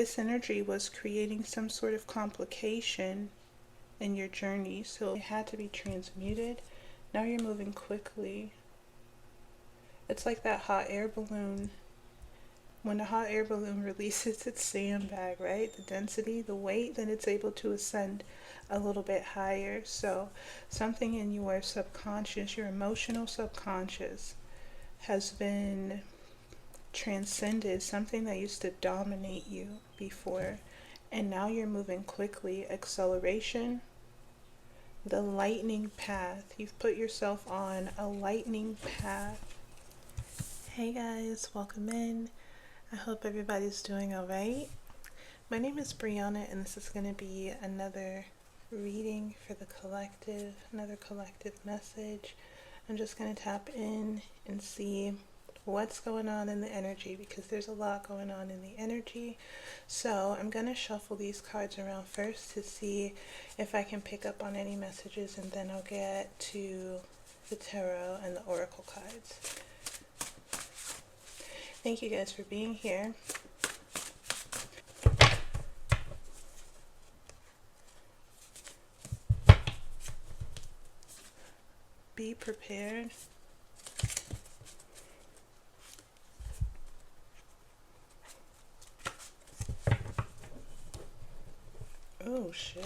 This energy was creating some sort of complication in your journey, so it had to be transmuted. Now you're moving quickly. It's like that hot air balloon. When the hot air balloon releases its sandbag, right? The density, the weight, then it's able to ascend a little bit higher. So something in your subconscious, your emotional subconscious, has been transcended, something that used to dominate you before, and now you're moving quickly. Acceleration, the lightning path. You've put yourself on a lightning path. Hey guys, welcome in. I hope everybody's doing alright. My name is Brianna, and this is going to be another reading for the collective, another collective message. I'm just going to tap in and see what's going on in the energy, because there's a lot going on in the energy. So I'm going to shuffle these cards around first to see if I can pick up on any messages, and then I'll get to the tarot and the oracle cards. Thank you guys for being here. Be prepared. Oh shit.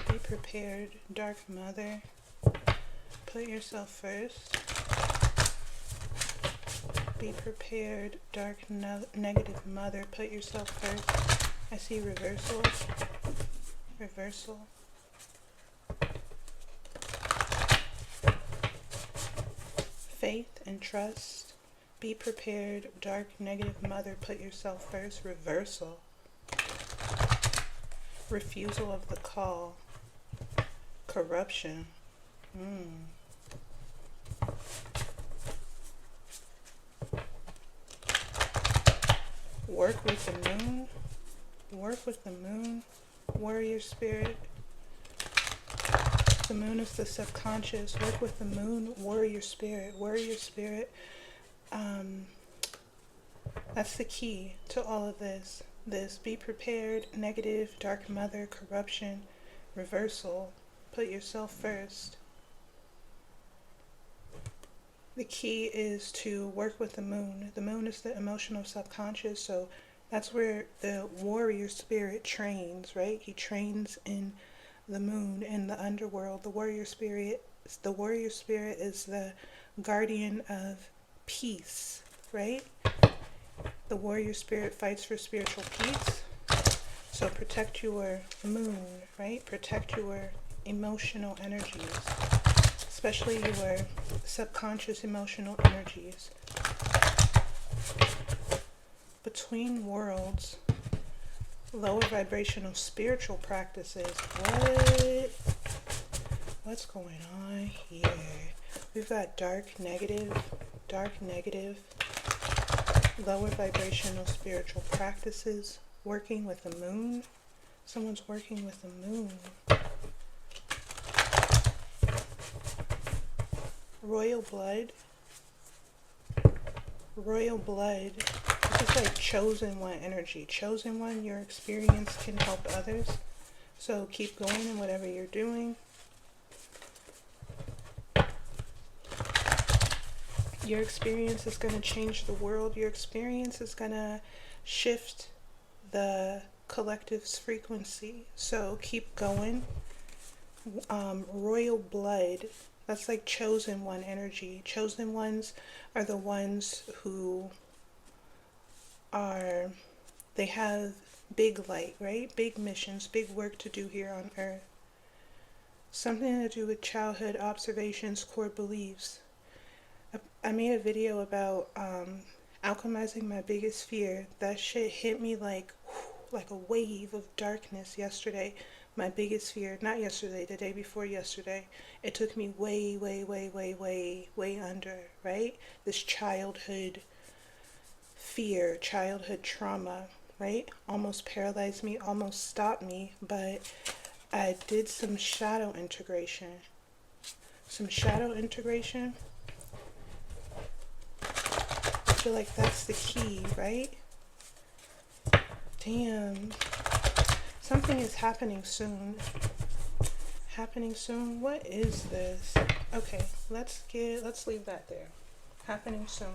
Be prepared, Dark Mother. Put yourself first. Be prepared, Dark Negative Mother. Put yourself first. I see reversal. Reversal. Faith and trust. Be prepared, Dark Negative Mother. Put yourself first. Reversal. Refusal of the call. Corruption. Work with the moon. Work with the moon. Warrior spirit. The moon is the subconscious. Work with the moon. Warrior spirit. Warrior spirit. That's the key to all of this. Be prepared, negative, Dark Mother, corruption, reversal. Put yourself first. The key is to work with the moon. The moon is the emotional subconscious, so that's where the warrior spirit trains, right? He trains in the moon, in the underworld. The warrior spirit is the guardian of peace, right? The warrior spirit fights for spiritual peace. So protect your moon, right? Protect your emotional energies, especially your subconscious emotional energies. Between worlds, lower vibrational spiritual practices. What's going on here? We've got dark negative, lower vibrational spiritual practices, working with the moon. Someone's working with the moon. Royal blood. Royal blood. This is like chosen one energy. Chosen one, your experience can help others. So keep going in whatever you're doing. Your experience is going to change the world. Your experience is going to shift the collective's frequency. So keep going. Royal blood. That's like chosen one energy. Chosen ones are the ones who they have big light, right? Big missions, big work to do here on earth. Something to do with childhood observations, core beliefs. I made a video about alchemizing my biggest fear. That shit hit me like a wave of darkness yesterday. My biggest fear, not yesterday, the day before yesterday. It took me way under, right? This childhood fear, childhood trauma, right? Almost paralyzed me, almost stopped me, but I did some shadow integration. feel like that's the key, right? Damn. Something is happening soon. Happening soon? What is this? Okay, let's leave that there. Happening soon.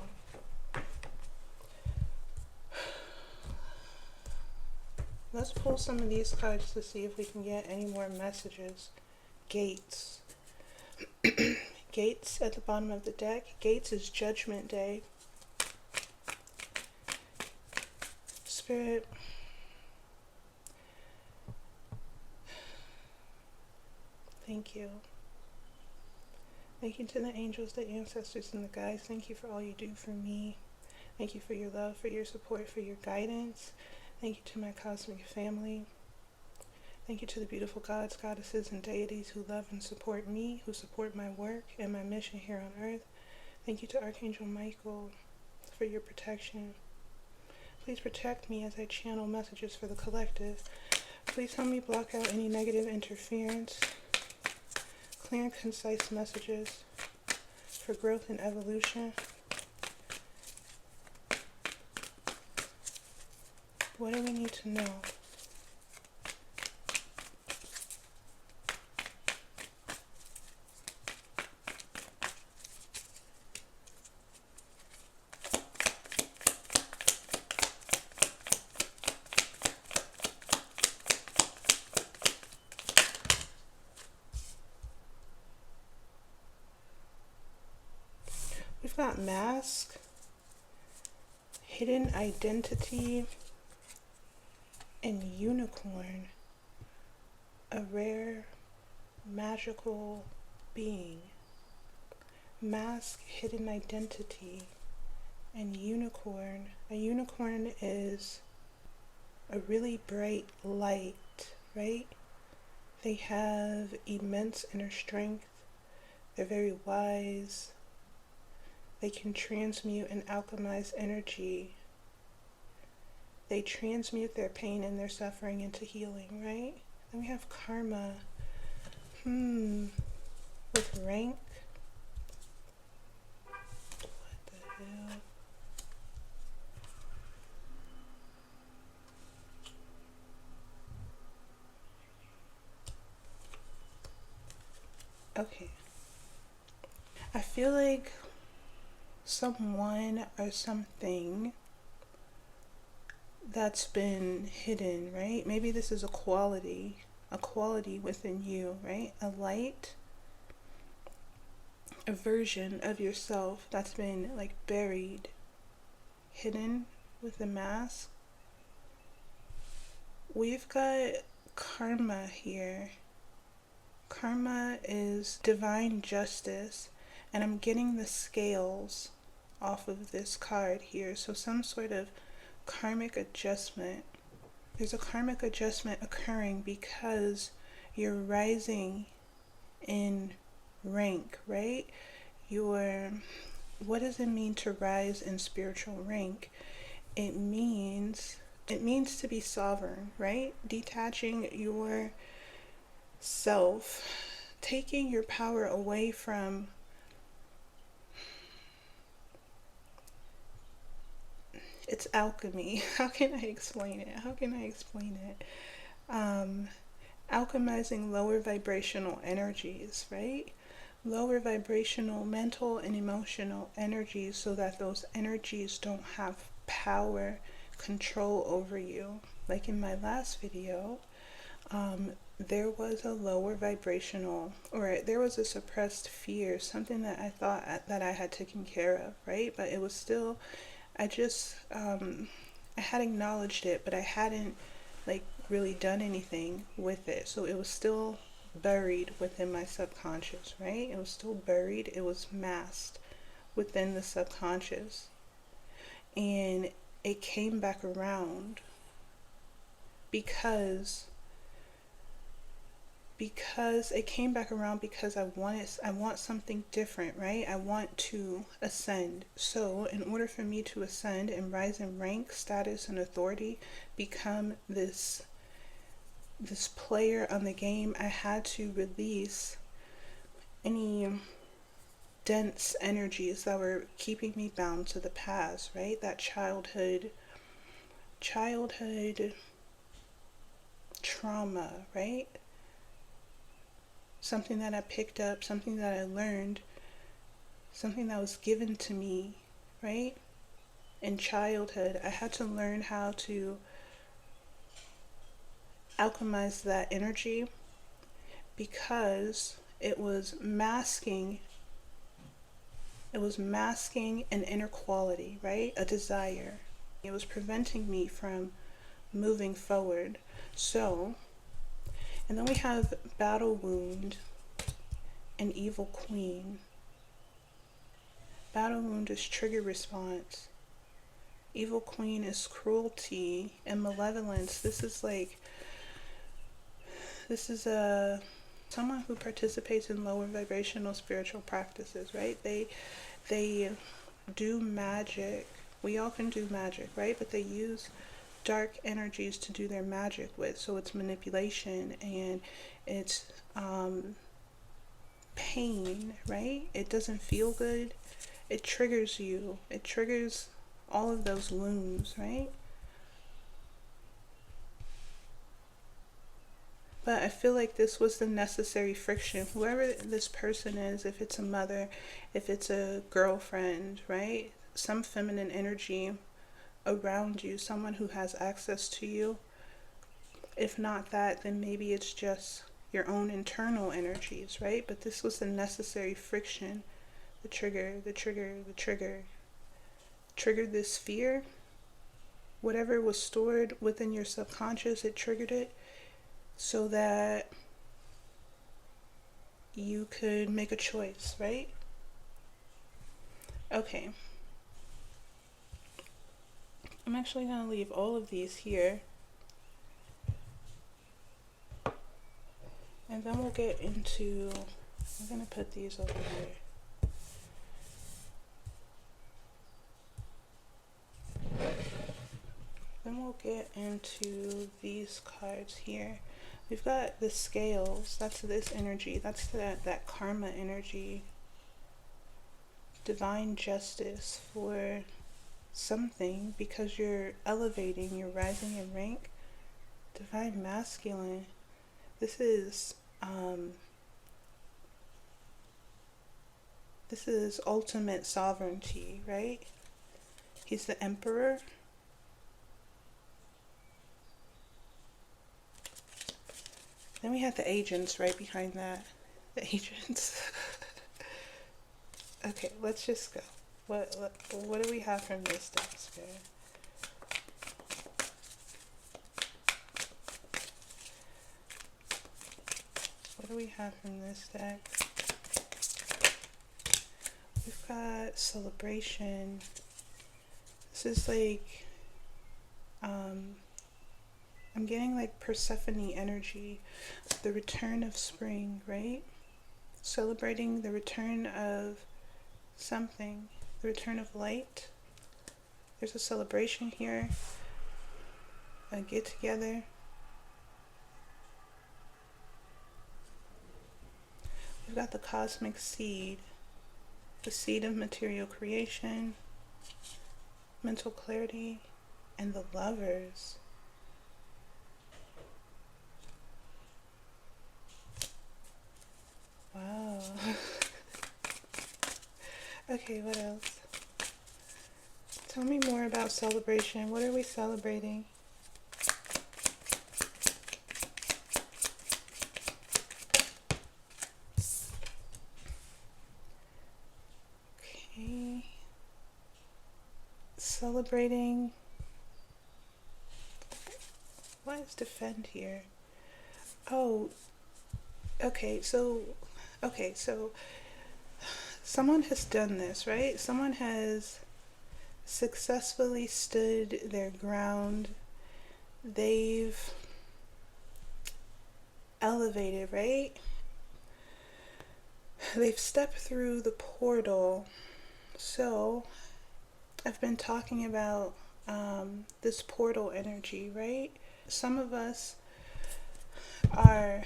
Let's pull some of these cards to see if we can get any more messages. Gates. Gates at the bottom of the deck. Gates is Judgment Day. Spirit. Thank you. Thank you to the angels, the ancestors, and the guides. Thank you for all you do for me. Thank you for your love, for your support, for your guidance. Thank you to my cosmic family. Thank you to the beautiful gods, goddesses, and deities who love and support me, who support my work and my mission here on earth. Thank you to Archangel Michael for your protection. Please protect me as I channel messages for the collective. Please help me block out any negative interference. Clear and concise messages for growth and evolution. What do we need to know? We've got mask, hidden identity, and unicorn, a rare magical being. Mask, hidden identity, and unicorn. A unicorn is a really bright light, right? They have immense inner strength. They're very wise. They can transmute and alchemize energy. They transmute their pain and their suffering into healing, right? Then we have karma. With rank. What the hell? Okay. I feel like someone or something that's been hidden, right? Maybe this is a quality within you, right? A light, a version of yourself that's been like buried, hidden with a mask. We've got karma here. Karma is divine justice, and I'm getting the scales off of this card here. So some sort of karmic adjustment. There's a karmic adjustment occurring because you're rising in rank, right? What does it mean to rise in spiritual rank? It means to be sovereign, right? Detaching your self, taking your power away from it's alchemy. How can I explain it? Alchemizing lower vibrational energies, right? Lower vibrational mental and emotional energies so that those energies don't have power, control over you. Like in my last video, there was a lower vibrational, or there was a suppressed fear, something that I thought that I had taken care of, right? But it was still, I had acknowledged it, but I hadn't like really done anything with it. So it was still buried within my subconscious, right? It was still buried. It was masked within the subconscious. And it came back around because it came back around because I want something different, right? I want to ascend. So in order for me to ascend and rise in rank, status, and authority, become this player on the game, I had to release any dense energies that were keeping me bound to the past, right? That childhood trauma, right? Something that I picked up, something that I learned, something that was given to me, right? In childhood, I had to learn how to alchemize that energy, because it was masking an inner quality, right? A desire. It was preventing me from moving forward. So, and then we have battle wound and evil queen. Battle wound is trigger response. Evil queen is cruelty and malevolence. This is a someone who participates in lower vibrational spiritual practices, right? They do magic. We all can do magic, right? But they use dark energies to do their magic with. So it's manipulation and it's pain, right? It doesn't feel good. It triggers you. It triggers all of those wounds, right? But I feel like this was the necessary friction. Whoever this person is, if it's a mother, if it's a girlfriend, right? Some feminine energy around you, someone who has access to you. If not that, then maybe it's just your own internal energies, right? But this was the necessary friction. The trigger triggered this fear. Whatever was stored within your subconscious, it triggered it so that you could make a choice, right? Okay. I'm actually going to leave all of these here. And then we'll get into, I'm going to put these over here. Then we'll get into these cards here. We've got the scales. That's this energy. That's that karma energy. Divine justice for something, because you're elevating, you're rising in rank. Divine masculine. This is ultimate sovereignty, right? He's the emperor. Then we have the agents right behind that. The agents. Okay, let's just go. What do we have from this deck, Spirit? What do we have from this deck? We've got celebration. This is like, I'm getting like Persephone energy, the return of spring, right? Celebrating the return of something, the return of light. There's a celebration here, a get together. We've got the cosmic seed, the seed of material creation, mental clarity, and the lovers. Wow. Okay, what else? Tell me more about celebration. What are we celebrating? Okay. Celebrating. What is defend here? Oh, okay, so someone has done this, right? Someone has successfully stood their ground. They've elevated, right? They've stepped through the portal. So I've been talking about this portal energy, right? Some of us are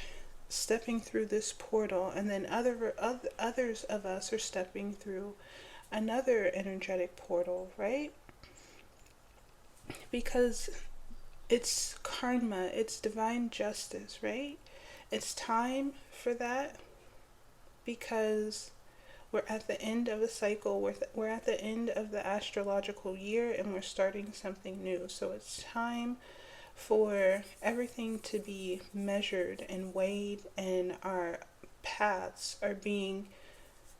stepping through this portal, and then others of us are stepping through another energetic portal, right? Because it's karma, it's divine justice, right? It's time for that, because we're at the end of a cycle, we're at the end of the astrological year, and we're starting something new. So it's time for everything to be measured and weighed, and our paths are being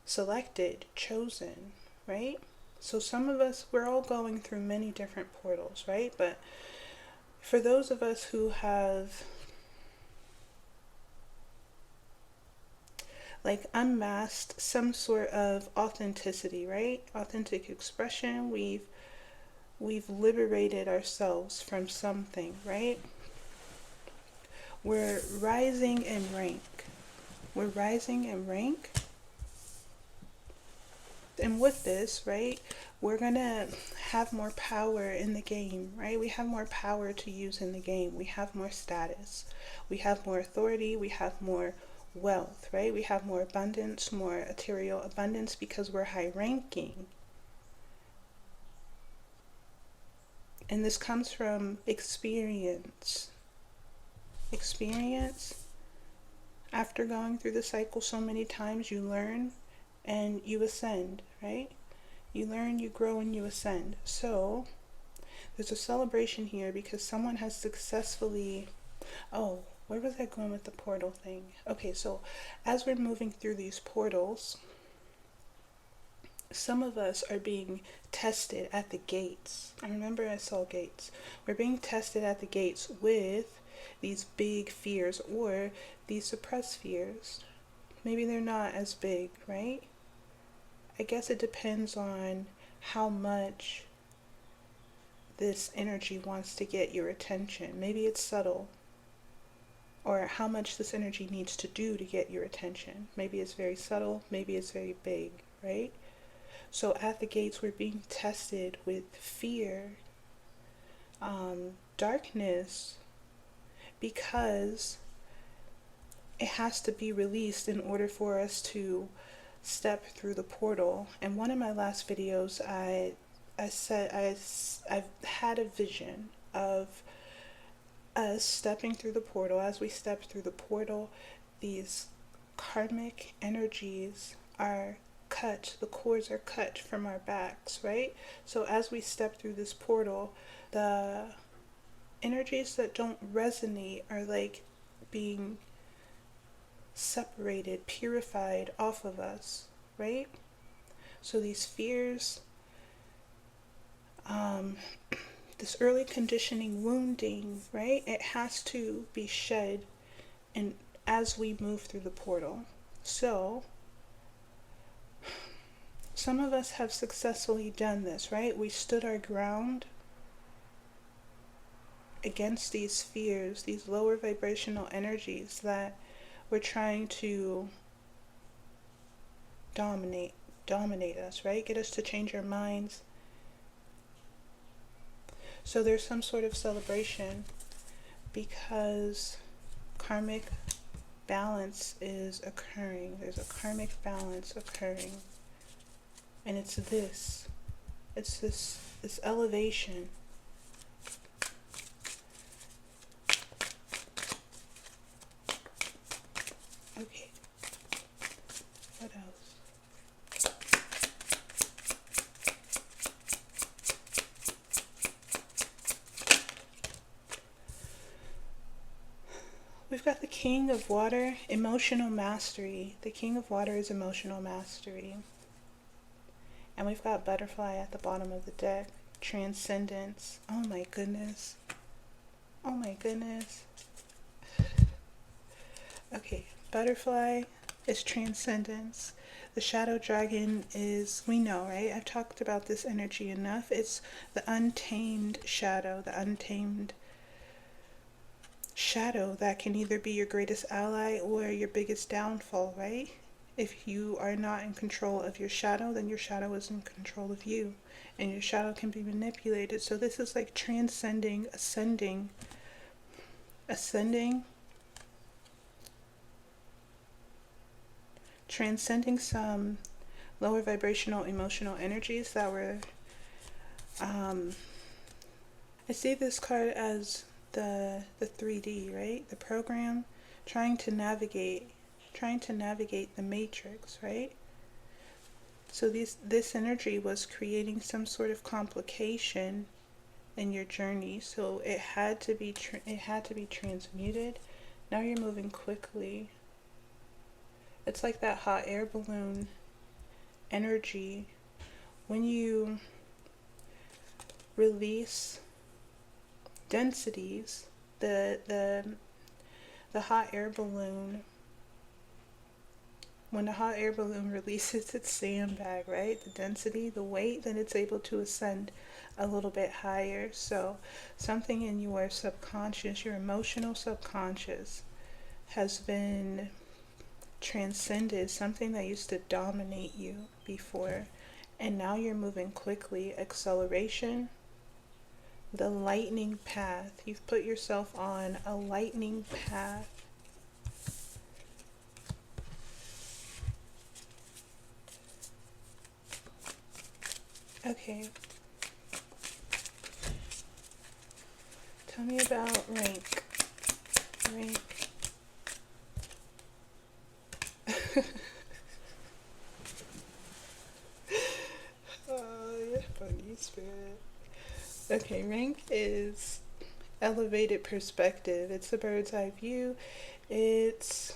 selected, chosen, right? So some of us, we're all going through many different portals, right? But for those of us who have like unmasked some sort of authenticity, right? Authentic expression, we've liberated ourselves from something, right? We're rising in rank. We're rising in rank. And with this, right, we're gonna have more power in the game, right? We have more power to use in the game. We have more status. We have more authority. We have more wealth, right? We have more abundance, more material abundance, because we're high ranking. And this comes from experience. Experience. After going through the cycle so many times, you learn and you ascend, right? You learn, you grow, and you ascend. So there's a celebration here because someone has successfully, oh, where was I going with the portal thing? Okay, so as we're moving through these portals, some of us are being tested at the gates. I remember I saw gates. We're being tested at the gates with these big fears, or these suppressed fears. Maybe they're not as big, right? I guess it depends on how much this energy wants to get your attention. Maybe it's subtle, or how much this energy needs to do to get your attention. Maybe it's very subtle, maybe it's very big, right? So at the gates, we're being tested with fear, darkness, because it has to be released in order for us to step through the portal. In one of my last videos, I said I've had a vision of us stepping through the portal. As we step through the portal, these karmic energies are cut, the cords are cut from our backs, right? So as we step through this portal, the energies that don't resonate are like being separated, purified off of us, right? So these fears, this early conditioning, wounding, right? It has to be shed, and as we move through the portal. So some of us have successfully done this, right? We stood our ground against these fears, these lower vibrational energies that we're trying to dominate us, right? Get us to change our minds. So there's some sort of celebration because karmic balance is occurring. There's a karmic balance occurring. And it's this elevation. Okay. What else? We've got the King of Water, emotional mastery. The King of Water is emotional mastery. And we've got Butterfly at the bottom of the deck, transcendence. Oh my goodness. Oh my goodness. Okay, Butterfly is transcendence. The shadow dragon is, we know, right? I've talked about this energy enough. It's the untamed shadow, the untamed shadow that can either be your greatest ally or your biggest downfall, right? If you are not in control of your shadow, then your shadow is in control of you, and your shadow can be manipulated. So this is like transcending, ascending, transcending some lower vibrational emotional energies that were, I see this card as the 3D, right? The program trying to navigate the matrix, right? So this energy was creating some sort of complication in your journey, so it had to be transmuted. Now you're moving quickly. It's like that hot air balloon energy when you release densities. The hot air balloon, when the hot air balloon releases its sandbag, right, the density, the weight, then it's able to ascend a little bit higher. So something in your subconscious, your emotional subconscious, has been transcended, something that used to dominate you before, and now you're moving quickly. Acceleration, the lightning path. You've put yourself on a lightning path. Okay. Tell me about rank. Rank. Oh, you're funny, spirit. Okay, rank is elevated perspective. It's a bird's eye view. It's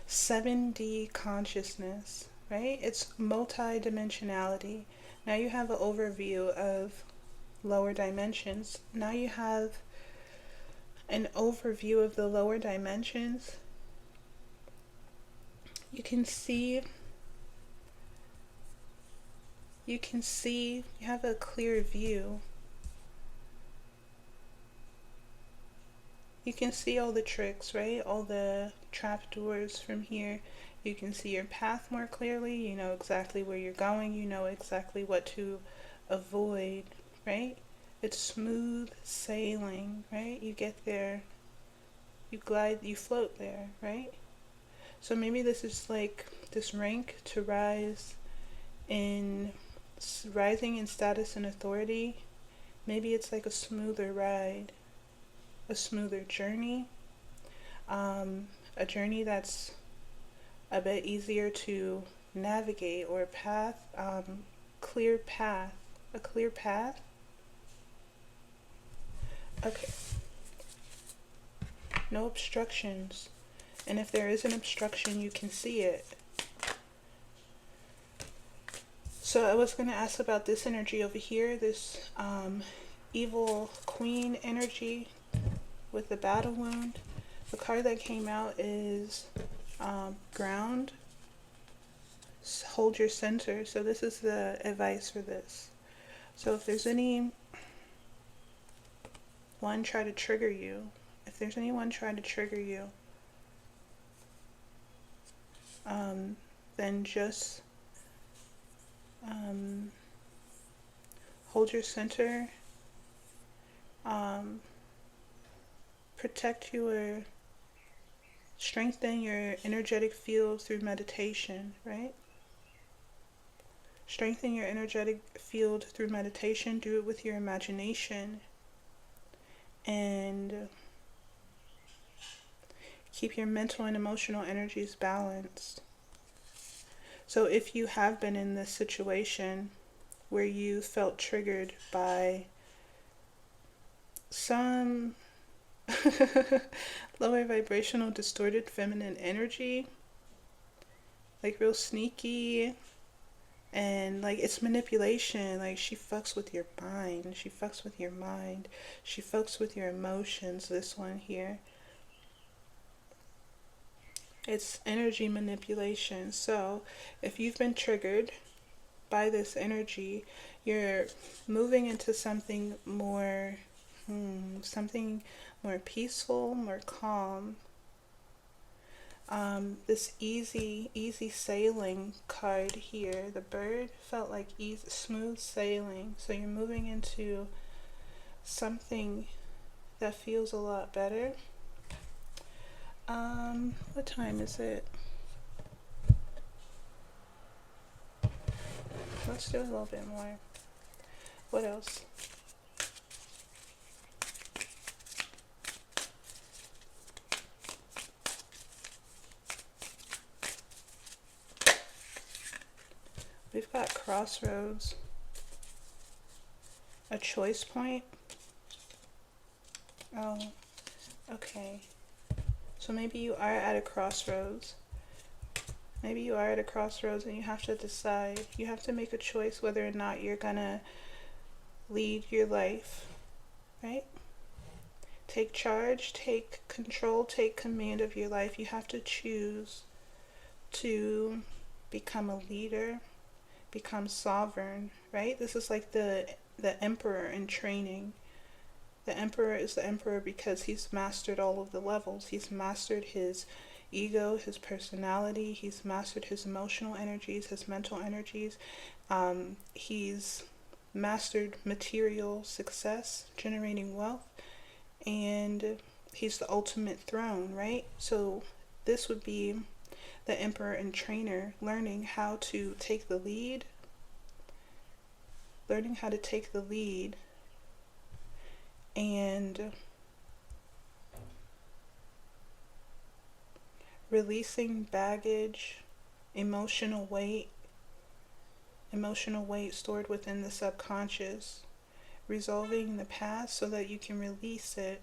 7D consciousness, right? It's multi-dimensionality. Now you have an overview of lower dimensions. Now you have an overview of the lower dimensions. You can see, you have a clear view. You can see all the tricks, right? All the trapdoors from here. You can see your path more clearly. You know exactly where you're going. You know exactly what to avoid, right? It's smooth sailing, right? You get there, you glide, you float there, right? So maybe this is like this rank to rising in status and authority. Maybe it's like a smoother ride, a smoother journey, a journey that's a bit easier to navigate, or a path, clear path, a clear path. Okay. No obstructions. And if there is an obstruction, you can see it. So I was going to ask about this energy over here, this evil queen energy with the battle wound. The card that came out is ground. Hold your center. So this is the advice for this. So if there's anyone try to trigger you, then just hold your center, strengthen your energetic field through meditation, right? Strengthen your energetic field through meditation. Do it with your imagination, and keep your mental and emotional energies balanced. So if you have been in this situation where you felt triggered by some lower vibrational distorted feminine energy, like real sneaky, and like it's manipulation, like she fucks with your mind, she fucks with your mind, she fucks with your emotions, this one here, it's energy manipulation. So if you've been triggered by this energy, you're moving into something more peaceful, more calm. This easy sailing card here, the bird, felt like smooth sailing. So you're moving into something that feels a lot better. What time is it? Let's do a little bit more. What else? We've got crossroads, a choice point. Oh, okay. So maybe you are at a crossroads. Maybe you are at a crossroads and you have to decide. You have to make a choice whether or not you're gonna lead your life, right? Take charge, take control, take command of your life. You have to choose to become a leader, become sovereign, right? This is like the emperor in training. The emperor is the emperor because he's mastered all of the levels. He's mastered his ego, his personality. He's mastered his emotional energies, his mental energies. He's mastered material success, generating wealth, and he's the ultimate throne, right? So this would be the emperor and trainer learning how to take the lead, and releasing baggage, emotional weight stored within the subconscious, resolving the past so that you can release it.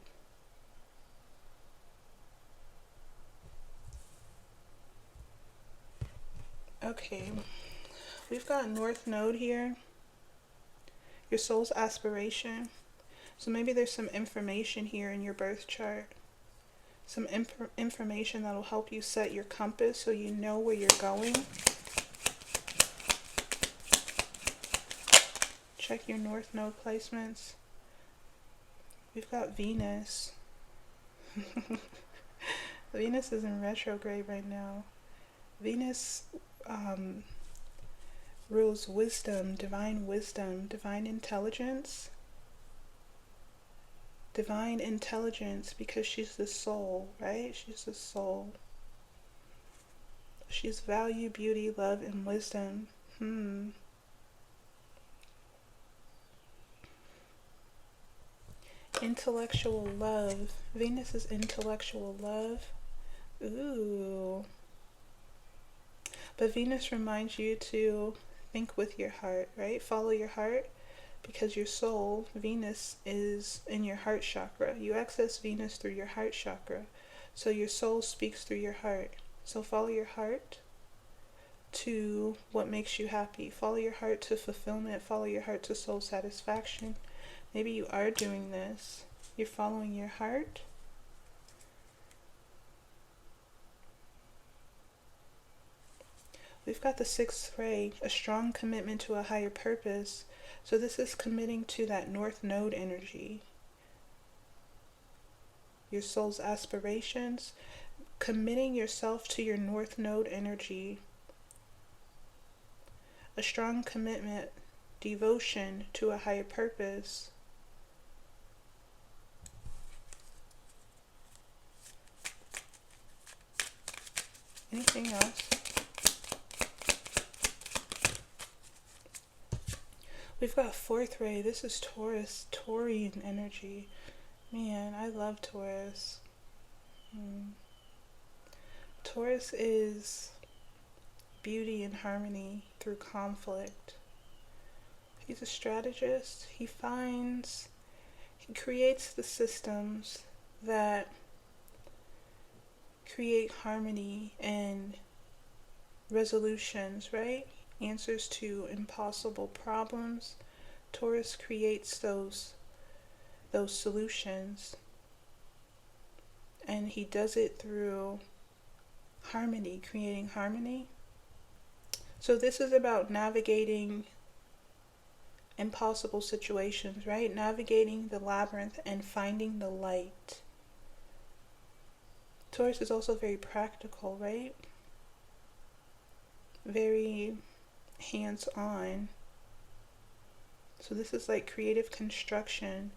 Okay, we've got North Node here, your soul's aspiration. So maybe there's some information here in your birth chart, some information that will help you set your compass so you know where you're going. Check your North Node placements. We've got Venus. Venus is in retrograde right now. Venus rules wisdom, divine intelligence. Divine intelligence, because she's the soul, right? She's the soul. She's value, beauty, love, and wisdom. Intellectual love. Venus is intellectual love. Ooh. But Venus reminds you to think with your heart, right? Follow your heart, because your soul, Venus, is in your heart chakra. You access Venus through your heart chakra. So your soul speaks through your heart. So follow your heart to what makes you happy. Follow your heart to fulfillment. Follow your heart to soul satisfaction. Maybe you are doing this. You're following your heart. We've got the sixth ray, a strong commitment to a higher purpose. So this is committing to that North Node energy. Your soul's aspirations, committing yourself to your North Node energy. A strong commitment, devotion to a higher purpose. Anything else? We've got fourth ray. This is Taurus, Taurian energy. Man, I love Taurus. Taurus is beauty and harmony through conflict. He's a strategist. He creates the systems that create harmony and resolutions, right? Answers to impossible problems. Taurus creates those solutions, and he does it through harmony, creating harmony. So this is about navigating impossible situations, right? Navigating the labyrinth and finding the light. Taurus is also very practical, right? Very hands-on. So this is like creative construction.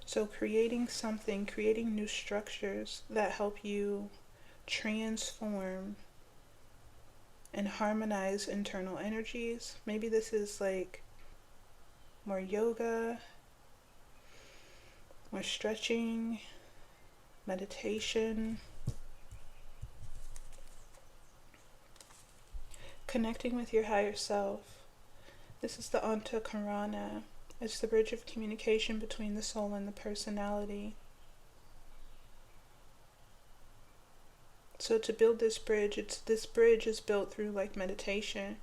So creating something, creating new structures that help you transform and harmonize internal energies. Maybe this is like more yoga, more stretching, meditation, connecting with your higher self. This is the Antakarana. It's the bridge of communication between the soul and the personality. So to build this bridge, this bridge is built through like meditation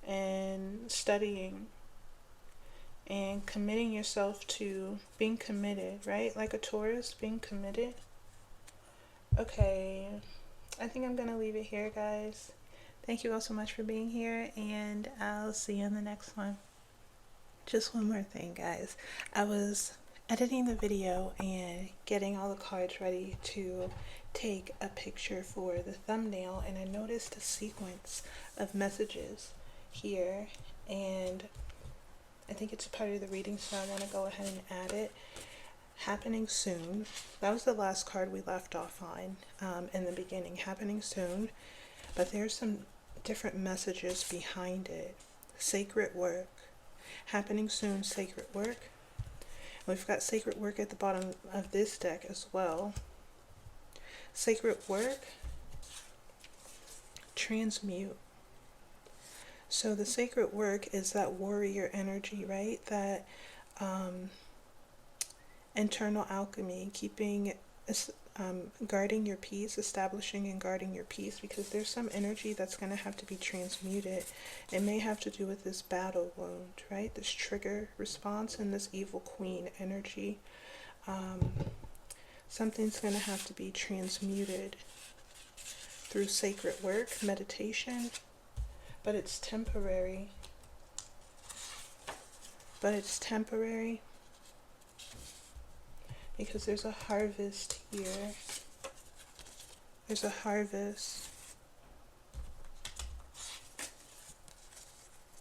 and studying and committing yourself to being committed, right? Like a Taurus, being committed. Okay, I think I'm gonna leave it here, guys. Thank you all so much for being here, and I'll see you in the next one. Just one more thing, guys. I was editing the video and getting all the cards ready to take a picture for the thumbnail, and I noticed a sequence of messages here, and I think it's a part of the reading, so I want to go ahead and add it. Happening soon. That was the last card we left off on in the beginning. Happening soon. But there's some different messages behind it. Sacred work. Happening soon, sacred work. We've got sacred work at the bottom of this deck as well. Sacred work. Transmute. So the sacred work is that warrior energy, right? That internal alchemy, keeping, guarding your peace, establishing and guarding your peace, because there's some energy that's going to have to be transmuted. It may have to do with this battle wound, right? This trigger response and this evil queen energy. Something's going to have to be transmuted through sacred work, meditation, but it's temporary. Because there's a harvest here. There's a harvest.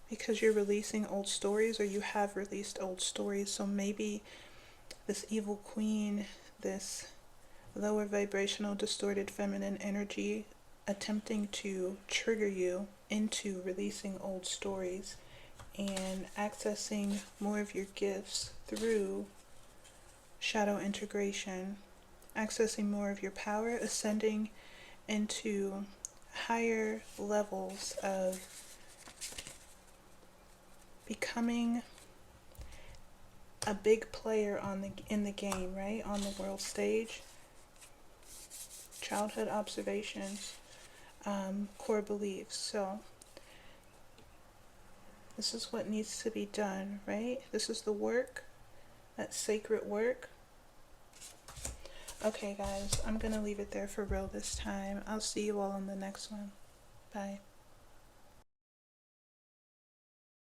Because you're releasing old stories, or you have released old stories. So maybe this evil queen, this lower vibrational, distorted feminine energy, attempting to trigger you into releasing old stories and accessing more of your gifts through shadow integration, accessing more of your power, ascending into higher levels of becoming a big player in the game, right? On the world stage. Childhood observations, core beliefs. So this is what needs to be done, right? This is the work. That sacred work. Okay, guys, I'm gonna leave it there for real this time. I'll see you all on the next one. Bye.